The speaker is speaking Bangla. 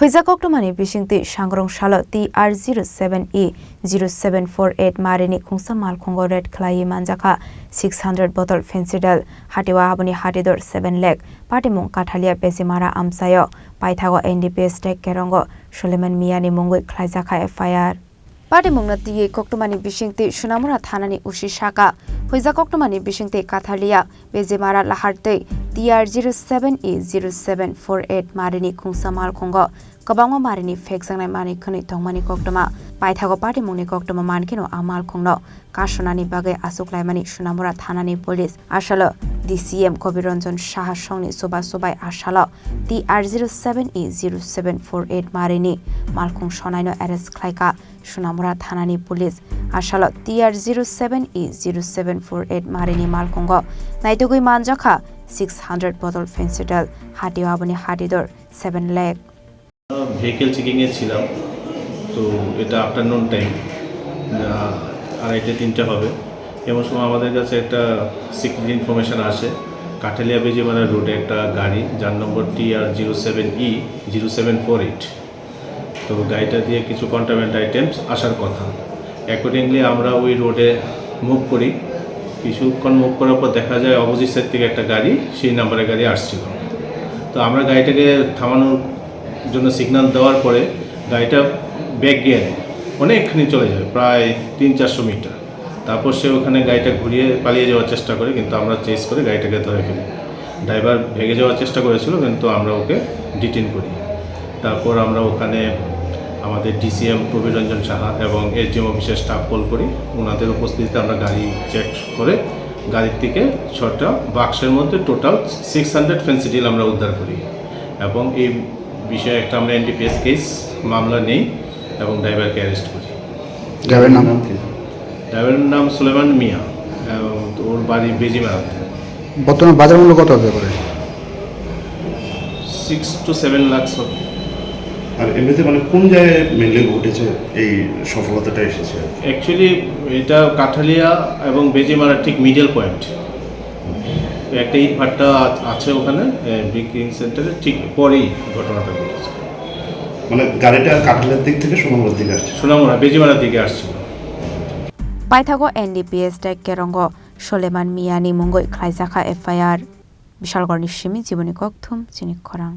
Huizakoktomani Bishingti Shangrong Shala TR07E-0748 Marini Khungsa Malkhungo Red Khlaiwi Manjakha 600 bottle Phensedyl Hatiwa Habuni Hatidor 7 lakh Patimung Kathalia Pesimara Amsayo Paithago NDPS Tek Kerongo Suleiman Miyani Mungui Khlaijakha FIR Patimung Nati Koktomani Bishingti Shunamura Thanani Ushi Shaka Huizakoktomani Bishingti Kathalia Pesimara Laharte TR07E-0748 Marini Khungsa Malkhungo Kabangma Marini Fexang Mani Kuni Tongmani Koktoma Paithago Patimuni Koktoma Mankino Amal Khungno Kashonani Bage Khlaiwi Shunamura Thanani Police Ashalo DCM Kobironjon Shah Shongni Soba Sobai Ashalo TR07E-0748 Marini Malkhung Shonaino Arrest Khlaika Shunamura Thanani Police Ashalo TR07E-0748 Marini Malkhungo Naitugui Manjakha 600 bottle Phensedyl Hatiwa Habuni Hatidor 7 lakh vehicle চেকিংয়ে ছিলাম তো এটা আফটারনুন টাইম 2:30-3টা হবে এমন সময় আমাদের কাছে একটা সিক্রেট ইনফরমেশন আসে কাঠালিয়া বেজিমারা রোডে একটা গাড়ি যার নম্বর TR07E-0748 তো গাড়িটা দিয়ে কিছু কন্ট্রাব্যান্ড আইটেমস আসার কথা অ্যাকর্ডিংলি আমরা ওই রোডে মুভ করি কিছুক্ষণ মুভ করার পর দেখা যায় অপোজিট সাইড থেকে একটা গাড়ি সেই নাম্বারের গাড়ি আসছিল তো আমরা গাড়িটাকে থামানোর জন্য সিগন্যাল দেওয়ার পরে গাড়িটা ব্যাক গিয়ারে অনেকখানি চলে যায় প্রায় 300-400 মিটার তারপর সে ওখানে গাড়িটা ঘুরিয়ে পালিয়ে যাওয়ার চেষ্টা করে কিন্তু আমরা চেস করে গাড়িটাকে ধরে ফেলি ড্রাইভার ভেগে যাওয়ার চেষ্টা করেছিল কিন্তু আমরা ওকে ডিটেইন করি তারপর আমরা ওখানে আমাদের ডিসিএম প্রবীরঞ্জন সাহা এবং এসডিএম অফিসের স্টাফ কল করি ওনাদের উপস্থিতিতে আমরা গাড়ি চেক করে গাড়ির থেকে 6টা বাক্সের মধ্যে টোটাল 600 Phensedyl আমরা উদ্ধার করি এবং এই বিষয়ে একটা আমরা এনডিপিএস কেস মামলা নেই এবং ড্রাইভারকে অ্যারেস্ট করি ড্রাইভারের নাম কি ড্রাইভারের নাম সুলেমান মিয়া এবং ওর বাড়ি বেজিমারাতে বর্তমান বাজার মূল্য কত হবে করে 6 to 7 লাখ হবে আর এমনিতে মানে কোন জায়গায় মেনলি ঘটেছে এই সফলতাটা এসেছে অ্যাকচুয়ালি এটা কাঠালিয়া এবং বেজিমারা ঠিক মিডল পয়েন্ট একটা ইট ভাট্টা আছে ওখানে বিক্রিং সেন্টারে ঠিক পরেই ঘটনাটা ঘটেছে মানে গাড়িটা কাঠালিয়ার দিক থেকে সোনামুড়ার দিকে আসছে সোনামুড়া বেজিমারার দিকে আসছিল Paithago NDPS Tek Kerongo Suleiman Miyani Mungui Khlaijakha FIR Bishalgor Nishimi Jiboni Kokthum Chini Khorang